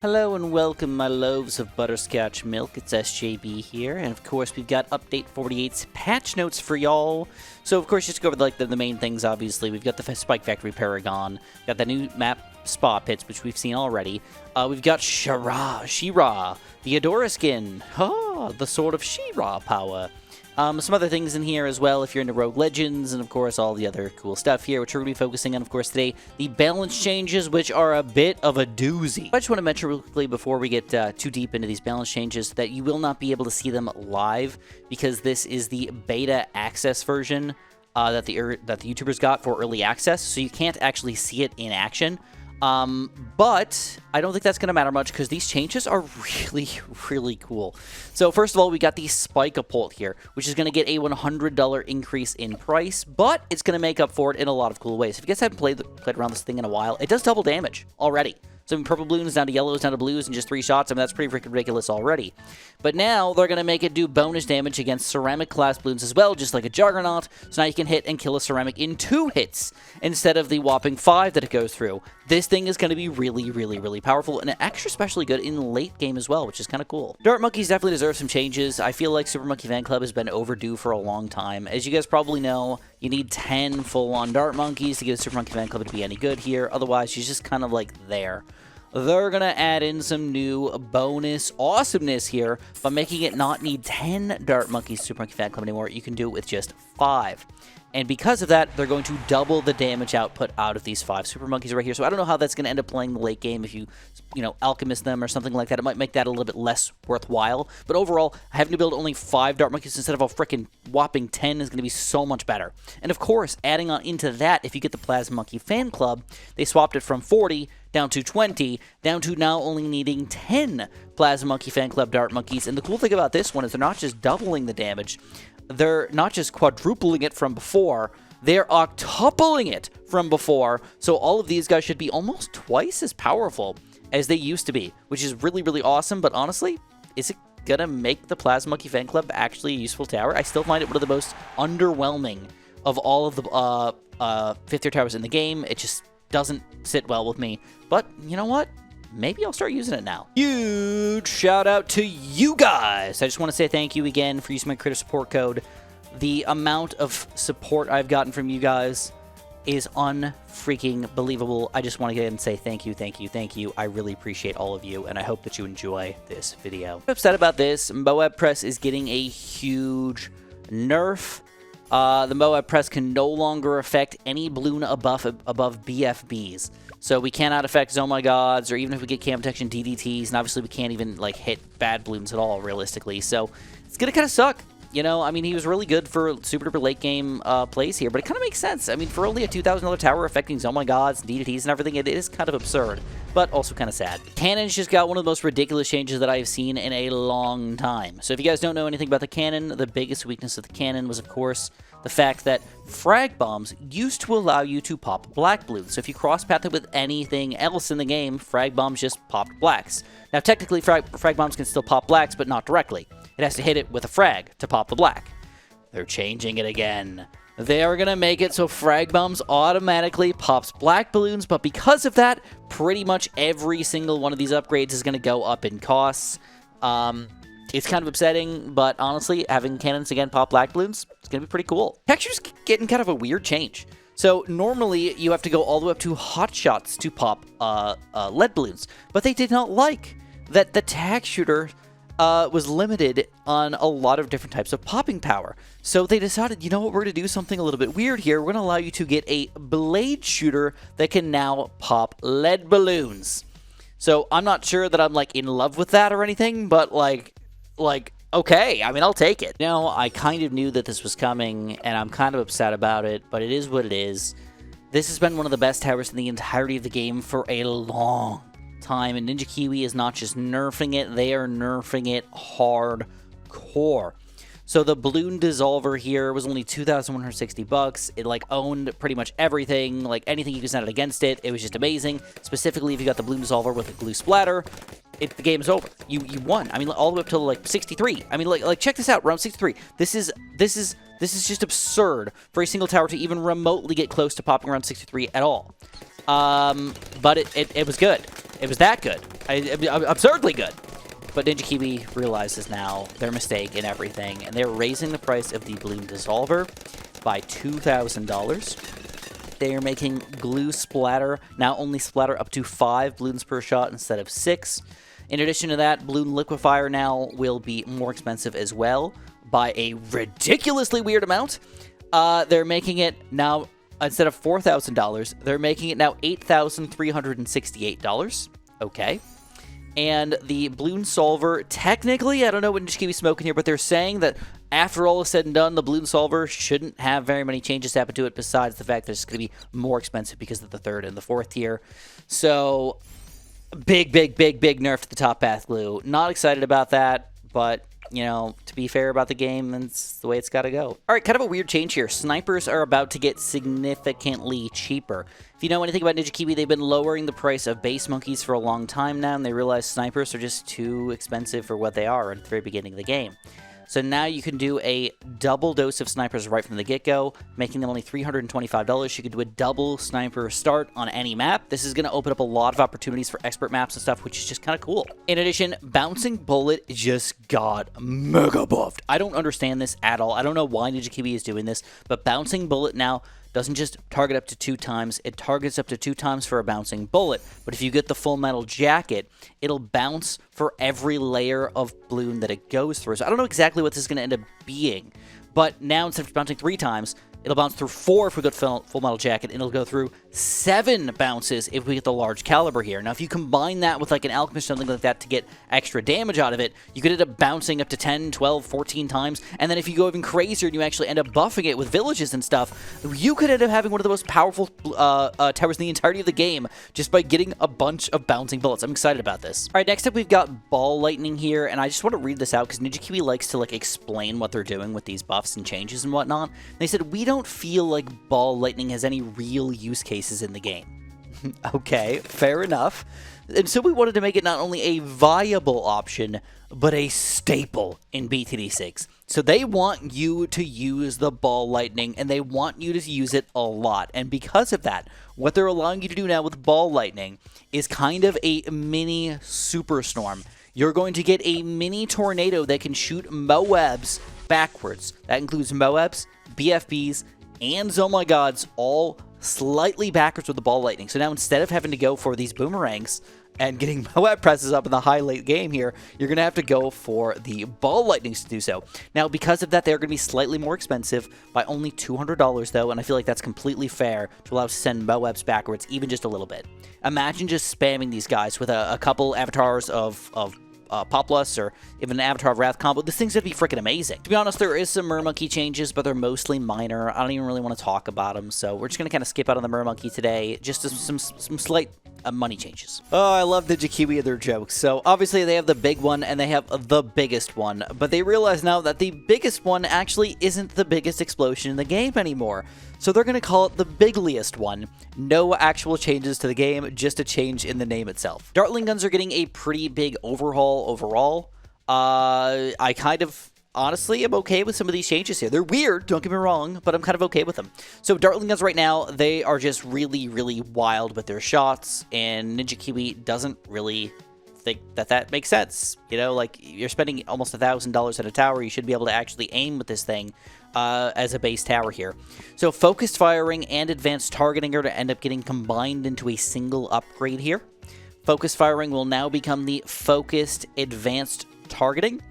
Hello and welcome, my loaves of butterscotch milk. It's SJB here, and of course we've got Update 48's patch notes for y'all. So of course, just to go over the main things, obviously, we've got the Spike Factory Paragon, got the new map Spa Pits, which we've seen already. We've got Shira, the Adora skin, the Sword of Shira power. Some other things in here as well if you're into Rogue Legends, and of course all the other cool stuff here, which we're going to be focusing on, of course, today. The balance changes, which are a bit of a doozy. I just want to mention real quickly before we get too deep into these balance changes that you will not be able to see them live because this is the beta access version that the YouTubers got for early access, so you can't actually see it in action. But I don't think that's going to matter much because these changes are really, really cool. So first of all, we got the Spike-a-Pult here, which is going to get a $100 increase in price, but it's going to make up for it in a lot of cool ways. If you guys haven't played around this thing in a while, it does double damage already. So I mean, purple balloons down to yellows, down to blues in just 3 shots. I mean, that's pretty freaking ridiculous already. But now they're going to make it do bonus damage against ceramic class balloons as well, just like a Juggernaut. So now you can hit and kill a ceramic in 2 hits instead of the whopping 5 that it goes through. This thing is going to be really, really, really powerful and extra especially good in late game as well, which is kind of cool. Dart Monkeys definitely deserve some changes. I feel like Super Monkey Fan Club has been overdue for a long time. As you guys probably know, you need 10 full-on Dart Monkeys to get a Super Monkey Fan Club to be any good here. Otherwise, she's just kind of like there. They're going to add in some new bonus awesomeness here by making it not need 10 Dart Monkeys Super Monkey Fan Club anymore. You can do it with just 5. And because of that, they're going to double the damage output out of these 5 Super Monkeys right here. So I don't know how that's going to end up playing the late game if you alchemist them or something like that. It might make that a little bit less worthwhile. But overall, having to build only 5 Dart Monkeys instead of a freaking whopping 10 is going to be so much better. And of course, adding on into that, if you get the Plasma Monkey Fan Club, they swapped it from 40 down to 20, down to now only needing 10 Plasma Monkey Fan Club Dart Monkeys. And the cool thing about this one is they're not just doubling the damage, they're not just quadrupling it from before, they're octupling it from before. So all of these guys should be almost twice as powerful as they used to be, which is really, really awesome. But honestly, is it gonna make the Plasma Monkey Fan Club actually a useful tower? I still find it one of the most underwhelming of all of the 5th tier towers in the game. It just doesn't sit well with me. But you know what? Maybe I'll start using it now. Huge shout out to you guys. I just want to say thank you again for using my creator support code. The amount of support I've gotten from you guys is unfreaking believable. I just want to get in and say thank you, thank you, thank you. I really appreciate all of you, and I hope that you enjoy this video. I'm upset about this. Moab Press is getting a huge nerf. The Moab Press can no longer affect any balloon above BFBs. So we cannot affect Oh My Gods, or even if we get cam protection DDTs, and obviously we can't even like hit bad balloons at all, realistically. So it's gonna kind of suck. You know, I mean, he was really good for super duper late game plays here, but it kind of makes sense. I mean, for only a $2,000 tower affecting Oh My Gods, DDTs, and everything, it is kind of absurd, but also kind of sad. Cannon's just got one of the most ridiculous changes that I've seen in a long time. So if you guys don't know anything about the cannon, the biggest weakness of the cannon was, of course, the fact that frag bombs used to allow you to pop black balloons. So if you cross-path it with anything else in the game, frag bombs just popped blacks. Now, technically, frag bombs can still pop blacks, but not directly. It has to hit it with a frag to pop the black. They're changing it again. They are going to make it so frag bombs automatically pops black balloons, but because of that, pretty much every single one of these upgrades is going to go up in costs. It's kind of upsetting, but honestly, having cannons again pop black balloons, it's going to be pretty cool. Texture's getting kind of a weird change. So normally, you have to go all the way up to hot shots to pop lead balloons, but they did not like that the Tack shooter was limited on a lot of different types of popping power. So they decided, you know what, we're going to do something a little bit weird here. We're going to allow you to get a blade shooter that can now pop lead balloons. So I'm not sure that I'm like in love with that or anything, but like, okay, I mean, I'll take it. Now, I kind of knew that this was coming, and I'm kind of upset about it, but it is what it is. This has been one of the best towers in the entirety of the game for a long time, and Ninja Kiwi is not just nerfing it, they are nerfing it hardcore. So the balloon dissolver here was only $2,160. It like owned pretty much everything, like anything you could send it against it. It was just amazing. Specifically, if you got the balloon dissolver with a glue splatter, the game's over. You won. I mean, all the way up to like 63. I mean, like check this out. Round 63. This is just absurd for a single tower to even remotely get close to popping around 63 at all. But it was good. It was that good. Absurdly good. But Ninja Kiwi realizes now their mistake in everything, and they're raising the price of the Bloom Dissolver by $2,000. They are making Glue Splatter now only splatter up to 5 balloons per shot instead of 6. In addition to that, Balloon Liquefier now will be more expensive as well by a ridiculously weird amount. They're making it now, instead of $4,000, they're making it now $8,368. Okay. And the Balloon Solver, technically, I don't know what Ninja Kiwi's smoking here, but they're saying that after all is said and done, the Balloon Solver shouldn't have very many changes happen to it besides the fact that it's going to be more expensive because of the 3rd and the 4th tier. So, big nerf to the Top Path Glue. Not excited about that, but, you know, to be fair about the game, that's the way it's got to go. All right, kind of a weird change here. Snipers are about to get significantly cheaper. If you know anything about Ninja Kiwi, they've been lowering the price of base monkeys for a long time now, and they realize snipers are just too expensive for what they are at the very beginning of the game. So now you can do a double dose of snipers right from the get-go, making them only $325. You can do a double sniper start on any map. This is going to open up a lot of opportunities for expert maps and stuff, which is just kind of cool. In addition, Bouncing Bullet just got mega buffed. I don't understand this at all. I don't know why Ninja Kiwi is doing this, but Bouncing Bullet now doesn't just target up to 2 times, it targets up to 2 times for a bouncing bullet. But if you get the Full Metal Jacket, it'll bounce for every layer of balloon that it goes through. So I don't know exactly what this is going to end up being, but now instead of bouncing 3 times, it'll bounce through 4 if we get Full Metal Jacket, and it'll go through 7 bounces if we get the large caliber here. Now, if you combine that with like an Alchemist or something like that to get extra damage out of it, you could end up bouncing up to 10, 12, 14 times. And then if you go even crazier and you actually end up buffing it with villages and stuff, you could end up having one of the most powerful towers in the entirety of the game just by getting a bunch of bouncing bullets. I'm excited about this. All right, next up we've got Ball Lightning here, and I just want to read this out because Ninja Kiwi likes to like explain what they're doing with these buffs and changes and whatnot. And they said, we don't feel like Ball Lightning has any real use cases in the game. Okay, fair enough. And so we wanted to make it not only a viable option, but a staple in BTD6. So they want you to use the Ball Lightning, and they want you to use it a lot. And because of that, what they're allowing you to do now with Ball Lightning is kind of a mini Superstorm. You're going to get a mini tornado that can shoot Moabs backwards. That includes Moabs, BFBs, and Oh My Gods, all slightly backwards with the Ball Lightning. So now instead of having to go for these boomerangs and getting Moab presses up in the high late game here, you're going to have to go for the Ball Lightnings to do so. Now, because of that, they're going to be slightly more expensive by only $200 though, and I feel like that's completely fair to allow us to send Moabs backwards even just a little bit. Imagine just spamming these guys with a couple avatars of Populus or even an Avatar of Wrath combo. This thing's gonna be freaking amazing. To be honest, there is some Mermonkey changes, but they're mostly minor. I don't even really want to talk about them, so we're just gonna kind of skip out on the Mermonkey today. Just some slight money changes. Oh, I love Ninja Kiwi and their jokes. So obviously they have the big one and they have the biggest one, but they realize now that the biggest one actually isn't the biggest explosion in the game anymore. So they're going to call it the bigliest one. No actual changes to the game, just a change in the name itself. Dartling guns are getting a pretty big overhaul overall. I kind of honestly am okay with some of these changes here. They're weird, don't get me wrong, but I'm kind of okay with them. So Dartling guns right now, they are just really wild with their shots, and Ninja Kiwi doesn't really think that makes sense. You know, like, you're spending almost $1,000 at a tower, you should be able to actually aim with this thing as a base tower here. So focused firing and advanced targeting are to end up getting combined into a single upgrade here. Focused firing will now become the focused advanced targeting.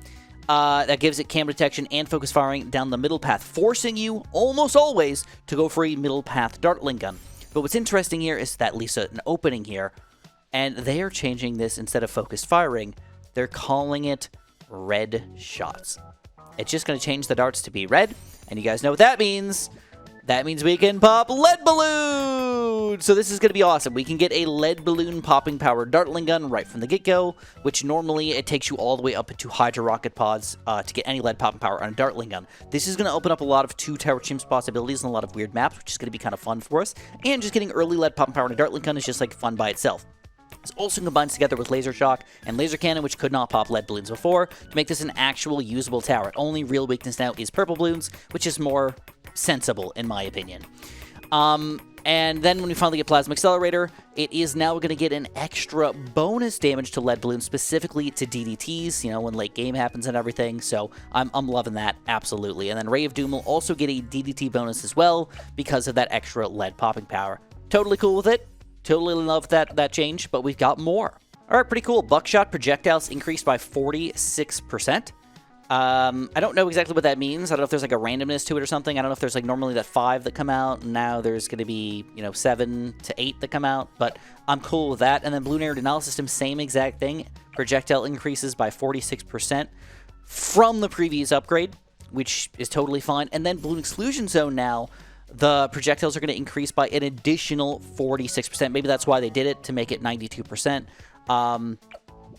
That gives it cam detection and focus firing down the middle path, forcing you almost always to go for a middle path Dartling gun. But what's interesting here is that leaves an opening here, and they are changing this. Instead of focused firing, they're calling it red shots. It's just going to change the darts to be red, and you guys know what that means. That means we can pop lead balloon! So this is going to be awesome. We can get a lead balloon popping powered Dartling gun right from the get-go, which normally it takes you all the way up into Hydra rocket pods to get any lead popping power on a Dartling gun. This is going to open up a lot of 2 tower chimps possibilities and a lot of weird maps, which is going to be kind of fun for us. And just getting early lead popping power on a Dartling gun is just like fun by itself. This also combines together with Laser Shock and Laser Cannon, which could not pop lead balloons before, to make this an actual usable tower. Only real weakness now is purple balloons, which is more sensible in my opinion. And And then when we finally get Plasma Accelerator, it is now going to get an extra bonus damage to lead balloons, specifically to DDTs, you know, when late game happens and everything. So I'm loving that, absolutely. And then Ray of Doom will also get a DDT bonus as well because of that extra lead popping power. Totally cool with it. Totally love that change, but we've got more. All right, pretty cool. Buckshot projectiles increased by 46%. I don't know exactly what that means. I don't know if there's like a randomness to it or something. I don't know if there's like normally that 5 that come out, and now there's going to be, you know, 7 to 8 that come out, but I'm cool with that. And then Balloon Air Denial System, same exact thing. Projectile increases by 46% from the previous upgrade, which is totally fine. And then Balloon Exclusion Zone now, the projectiles are going to increase by an additional 46%. Maybe that's why they did it, to make it 92%.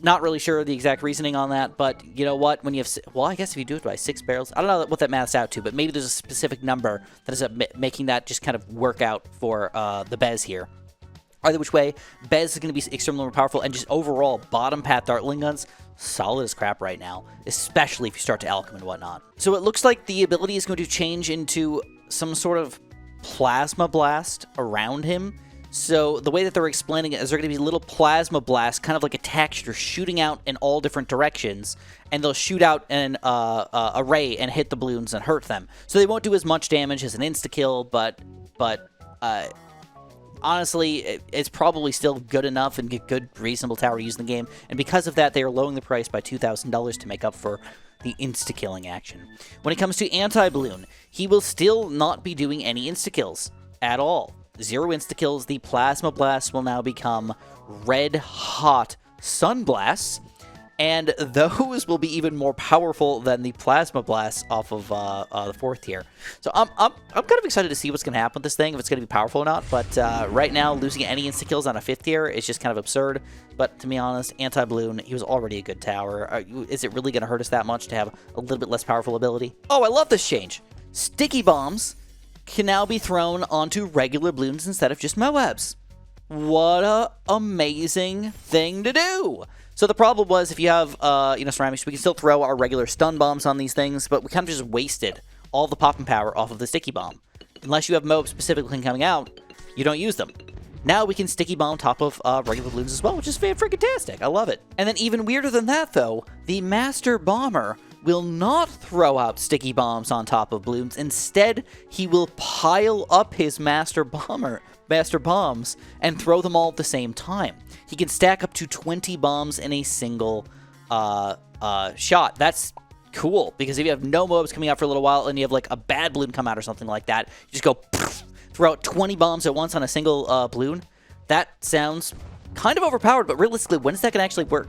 Not really sure the exact reasoning on that, but you know what? When you have, well, I guess if you do it by 6 barrels, I don't know what that maths out to, but maybe there's a specific number that is making that just kind of work out for the Bez here. Either which way, Bez is going to be extremely more powerful, and just overall, bottom path Dartling guns, solid as crap right now, especially if you start to alchem and whatnot. So it looks like the ability is going to change into some sort of plasma blast around him. So the way that they're explaining it is they're going to be little plasma blasts, kind of like a texture, shooting out in all different directions, and they'll shoot out an array and hit the balloons and hurt them. So they won't do as much damage as an insta-kill, but honestly, it's probably still good enough and get good, reasonable tower to use in the game. And because of that, they are lowering the price by $2,000 to make up for the insta-killing action. When it comes to anti-balloon, he will still not be doing any insta-kills at all. 0 insta-kills. The Plasma Blasts will now become red-hot Sun Blasts, and those will be even more powerful than the Plasma Blasts off of the 4th tier. So I'm kind of excited to see what's going to happen with this thing, if it's going to be powerful or not, but right now, losing any insta-kills on a 5th tier is just kind of absurd. But to be honest, Anti-Balloon, he was already a good tower. Is it really going to hurt us that much to have a little bit less powerful ability? Oh, I love this change! Sticky Bombs can now be thrown onto regular balloons instead of just Moabs. What a amazing thing to do! So the problem was, if you have, ceramics, we can still throw our regular stun bombs on these things, but we kind of just wasted all the popping power off of the sticky bomb. Unless you have Moab specifically coming out, you don't use them. Now we can sticky bomb top of regular balloons as well, which is freaking-tastic. I love it. And then even weirder than that, though, the Master Bomber will not throw out sticky bombs on top of balloons. Instead, he will pile up his Master Bombs and throw them all at the same time. He can stack up to 20 bombs in a single shot. That's cool, because if you have no Moabs coming out for a little while and you have like a bad balloon come out or something like that, you just go poof, throw out 20 bombs at once on a single balloon. That sounds kind of overpowered, but realistically, when is that going to actually work?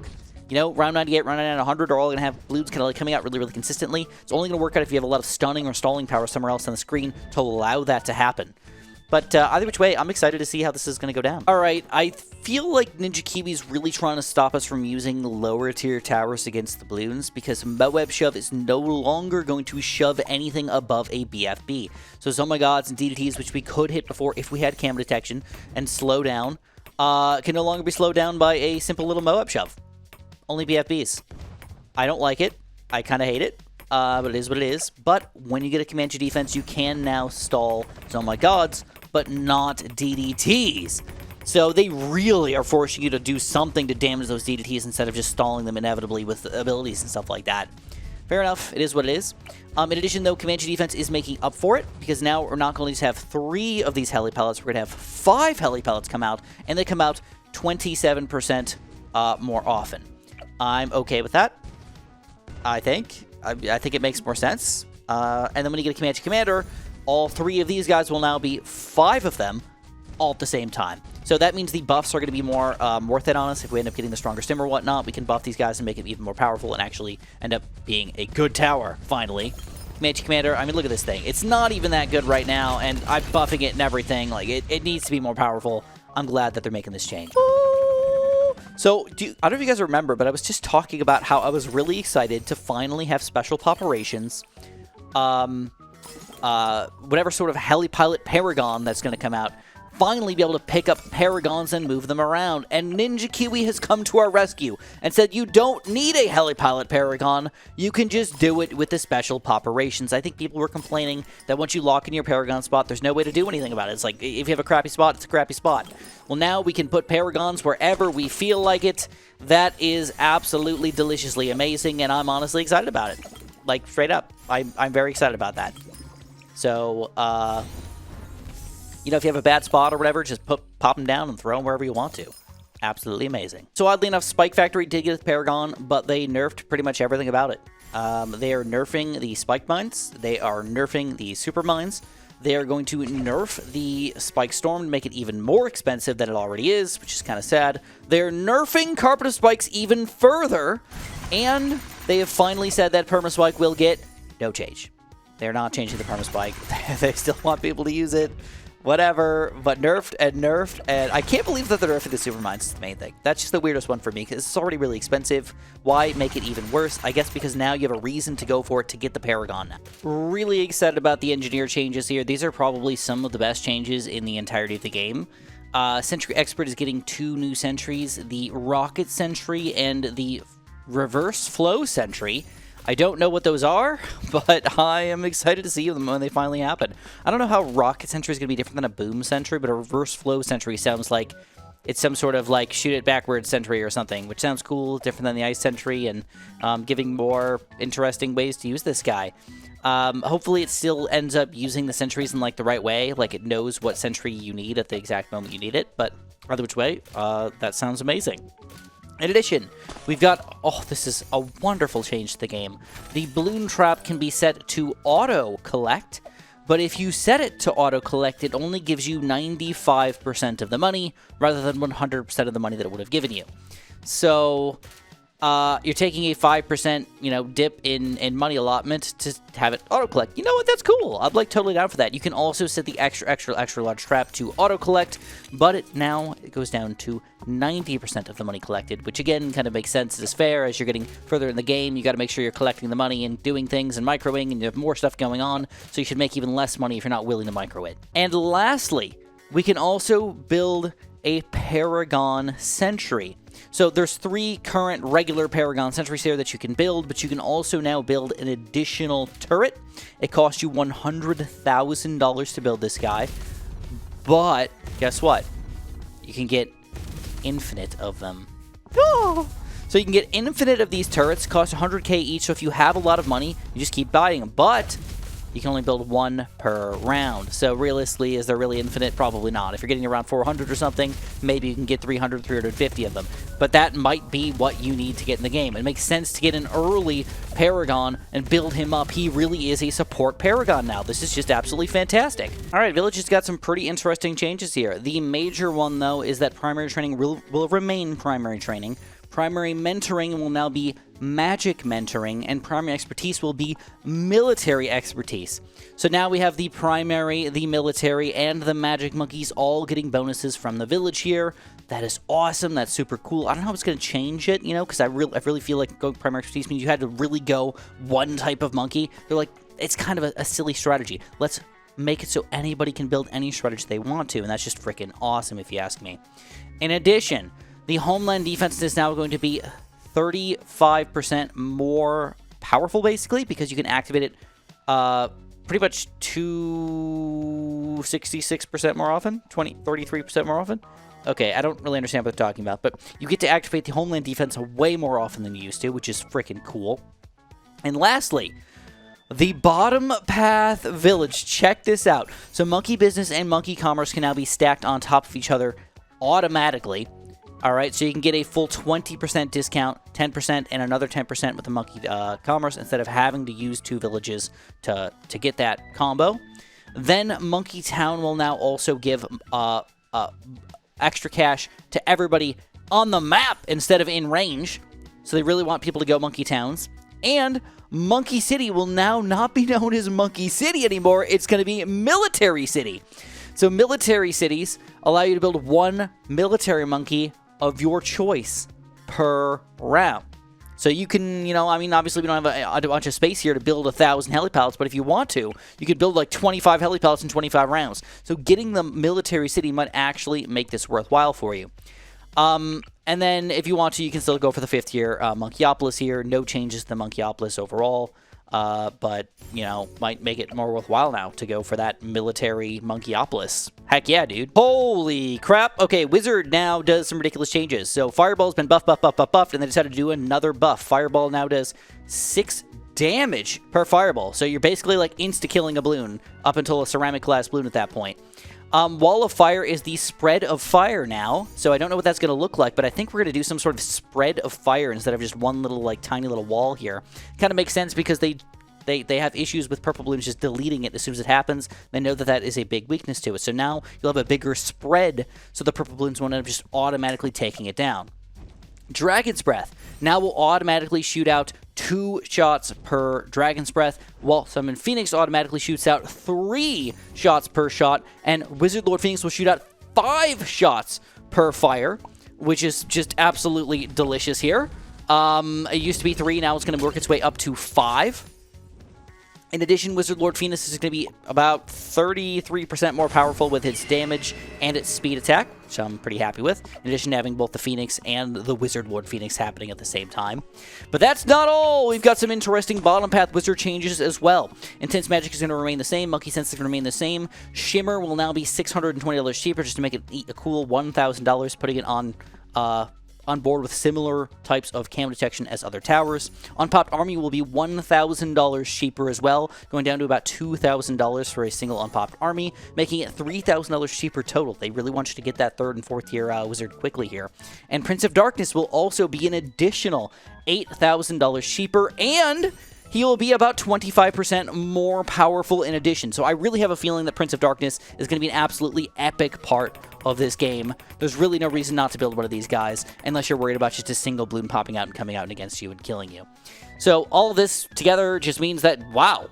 You know, round 98, round 99, 100 are all going to have balloons kind of like coming out really consistently. It's only going to work out if you have a lot of stunning or stalling power somewhere else on the screen to allow that to happen. But either which way, I'm excited to see how this is going to go down. All right, I feel like Ninja Kiwi's really trying to stop us from using lower tier towers against the balloons, because Moab Shove is no longer going to shove anything above a BFB. So Oh My Gods and DDTs, which we could hit before if we had cam detection and slow down, can no longer be slowed down by a simple little Moab Shove. Only BFBs. I don't like it. I kind of hate it. But it is what it is. But when you get a Comanche defense, you can now stall Oh My Gods, but not DDTs. So they really are forcing you to do something to damage those DDTs instead of just stalling them inevitably with abilities and stuff like that. Fair enough. It is what it is. In addition, though, Comanche defense is making up for it, because now we're not going to just have 3 of these Heli pellets. We're going to have 5 Heli pellets come out, and they come out 27% more often. I'm okay with that, I think. I think it makes more sense. And then when you get a Comanche Commander, all 3 of these guys will now be 5 of them all at the same time. So that means the buffs are going to be more worth it on us. If we end up getting the stronger stim or whatnot, we can buff these guys and make it even more powerful and actually end up being a good tower, finally. Comanche Commander, I mean, look at this thing. It's not even that good right now, and I'm buffing it and everything. Like, it needs to be more powerful. I'm glad that they're making this change. So, I don't know if you guys remember, but I was just talking about how I was really excited to finally have special poperations. Whatever sort of Heli Pilot Paragon that's going to come out, finally be able to pick up paragons and move them around. And Ninja Kiwi has come to our rescue and said you don't need a Helipilot Paragon. You can just do it with the special poperations. I think people were complaining that once you lock in your Paragon spot, there's no way to do anything about it. It's like, if you have a crappy spot, it's a crappy spot. Well, now we can put Paragons wherever we feel like it. That is absolutely deliciously amazing, and I'm honestly excited about it. Like, straight up. I'm very excited about that. So, you know, if you have a bad spot or whatever, just pop them down and throw them wherever you want to. Absolutely amazing. So oddly enough, Spike Factory did get a Paragon, but they nerfed pretty much everything about it. They are nerfing the Spike Mines. They are nerfing the Super Mines. They are going to nerf the Spike Storm to make it even more expensive than it already is, which is kind of sad. They're nerfing Carpet of Spikes even further, and they have finally said that Permaspike will get no change. They're not changing the Permaspike. They still want people to use it. Whatever, but nerfed, and I can't believe that they're nerfing the Super Mines is the main thing. That's just the weirdest one for me, because it's already really expensive. Why make it even worse? I guess because now you have a reason to go for it to get the Paragon now. Really excited about the engineer changes here. These are probably some of the best changes in the entirety of the game. Sentry Expert is getting 2 new sentries, the Rocket Sentry and the Reverse Flow Sentry. I don't know what those are, but I am excited to see them when they finally happen. I don't know how Rocket Sentry is going to be different than a Boom Sentry, but a Reverse Flow Sentry sounds like it's some sort of like shoot it backwards sentry or something, which sounds cool, different than the Ice Sentry, and giving more interesting ways to use this guy. Hopefully it still ends up using the sentries in like the right way, like it knows what sentry you need at the exact moment you need it, but either which way, that sounds amazing. In addition, we've got, oh, this is a wonderful change to the game. The Balloon Trap can be set to auto-collect, but if you set it to auto-collect, it only gives you 95% of the money, rather than 100% of the money that it would have given you. So, you're taking a 5%, you know, dip in money allotment to have it auto-collect. You know what? That's cool. I'm, like, totally down for that. You can also set the extra large trap to auto-collect, but it goes down to 90% of the money collected, which, again, kind of makes sense. It is fair. As you're getting further in the game, you got to make sure you're collecting the money and doing things and microing, and you have more stuff going on, so you should make even less money if you're not willing to micro it. And lastly, we can also build a Paragon Sentry. So there's 3 current regular Paragon Sentries here that you can build, but you can also now build an additional turret. It costs you $100,000 to build this guy, but guess what? You can get infinite of them. Oh! So you can get infinite of these turrets, cost 100k each, so if you have a lot of money, you just keep buying them, but you can only build 1 per round. So realistically, is there really infinite? Probably not. If you're getting around 400 or something, maybe you can get 300, 350 of them. But that might be what you need to get in the game. It makes sense to get an early Paragon and build him up. He really is a support Paragon now. This is just absolutely fantastic. All right, Village has got some pretty interesting changes here. The major one, though, is that primary training will remain primary training. Primary mentoring will now be magic mentoring, and primary expertise will be military expertise. So now we have the primary, the military, and the magic monkeys all getting bonuses from the village here. That is awesome. That's super cool. I don't know how it's going to change it, you know, because I really feel like going primary expertise means you had to really go one type of monkey. They're like, it's kind of a silly strategy. Let's make it so anybody can build any strategy they want to, and that's just freaking awesome if you ask me. In addition, the Homeland defense is now going to be 35% more powerful, basically, because you can activate it pretty much 266% more often, 33% more often. Okay, I don't really understand what they're talking about, but you get to activate the Homeland defense way more often than you used to, which is freaking cool. And lastly, the Bottom Path Village. Check this out. So Monkey Business and Monkey Commerce can now be stacked on top of each other automatically. All right, so you can get a full 20% discount, 10%, and another 10% with the Monkey Commerce instead of having to use 2 villages to get that combo. Then Monkey Town will now also give extra cash to everybody on the map instead of in range. So they really want people to go Monkey Towns. And Monkey City will now not be known as Monkey City anymore. It's going to be Military City. So military cities allow you to build 1 military monkey of your choice per round. So you can, you know, I mean, obviously we don't have a bunch of space here to build 1,000 heli pallets, but if you want to, you could build like 25 heli pallets in 25 rounds. So getting the military city might actually make this worthwhile for you. And then if you want to, you can still go for the 5th tier Monkeyopolis here. No changes to the Monkeyopolis overall. But, you know, might make it more worthwhile now to go for that military Monkeyopolis. Heck yeah, dude. Holy crap. Okay, Wizard now does some ridiculous changes. So Fireball's been buffed, and they decided to do another buff. Fireball now does 6 damage per Fireball. So you're basically like insta-killing a balloon up until a ceramic glass balloon at that point. Wall of Fire is the spread of fire now, so I don't know what that's going to look like, but I think we're going to do some sort of spread of fire instead of just one little, like, tiny little wall here. Kind of makes sense because they have issues with purple balloons just deleting it as soon as it happens. They know that that is a big weakness to it, so now you'll have a bigger spread, so the purple balloons won't end up just automatically taking it down. Dragon's Breath now will automatically shoot out 2 shots per Dragon's Breath, while Summon Phoenix automatically shoots out 3 shots per shot, and Wizard Lord Phoenix will shoot out 5 shots per fire, which is just absolutely delicious here. It used to be 3, now it's going to work its way up to 5. In addition, Wizard Lord Phoenix is going to be about 33% more powerful with its damage and its speed attack, which I'm pretty happy with, in addition to having both the Phoenix and the Wizard Lord Phoenix happening at the same time. But that's not all! We've got some interesting bottom path wizard changes as well. Intense Magic is going to remain the same, Monkey Sense is going to remain the same, Shimmer will now be $620 cheaper just to make it a cool $1,000, putting it on board with similar types of camo detection as other towers. Unpopped Army will be $1,000 cheaper as well, going down to about $2,000 for a single Unpopped Army, making it $3,000 cheaper total. They really want you to get that 3rd and 4th tier wizard quickly here. And Prince of Darkness will also be an additional $8,000 cheaper, and he will be about 25% more powerful in addition. So I really have a feeling that Prince of Darkness is going to be an absolutely epic part of this game. There's really no reason not to build one of these guys, unless you're worried about just a single balloon popping out and coming out against you and killing you. So all of this together just means that, wow,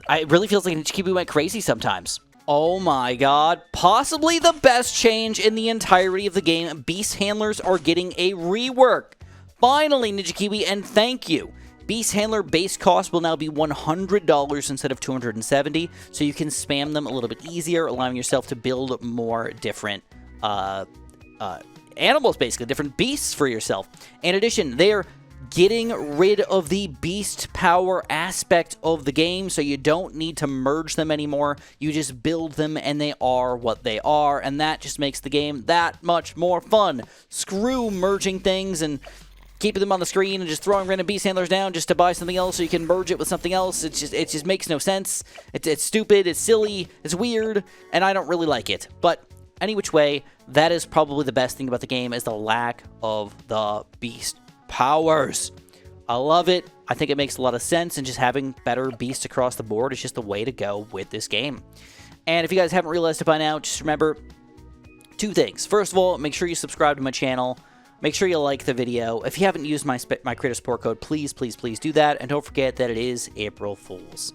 it really feels like Nichikibu went crazy sometimes. Oh my god, possibly the best change in the entirety of the game. Beast Handlers are getting a rework. Finally, Ninja Kiwi, and thank you. Beast Handler base cost will now be $100 instead of $270, so you can spam them a little bit easier, allowing yourself to build more different animals, basically, different beasts for yourself. In addition, they're getting rid of the beast power aspect of the game, so you don't need to merge them anymore. You just build them, and they are what they are, and that just makes the game that much more fun. Screw merging things and keeping them on the screen and just throwing random beast handlers down just to buy something else so you can merge it with something else. It just makes no sense. It's stupid, it's silly, it's weird, and I don't really like it. But any which way, that is probably the best thing about the game, is the lack of the beast powers. I love it. I think it makes a lot of sense, and just having better beasts across the board is just the way to go with this game. And if you guys haven't realized it by now, just remember 2 things. First of all, make sure you subscribe to my channel. Make sure you like the video. If you haven't used my creator support code, please, please, please do that. And don't forget that it is April Fool's.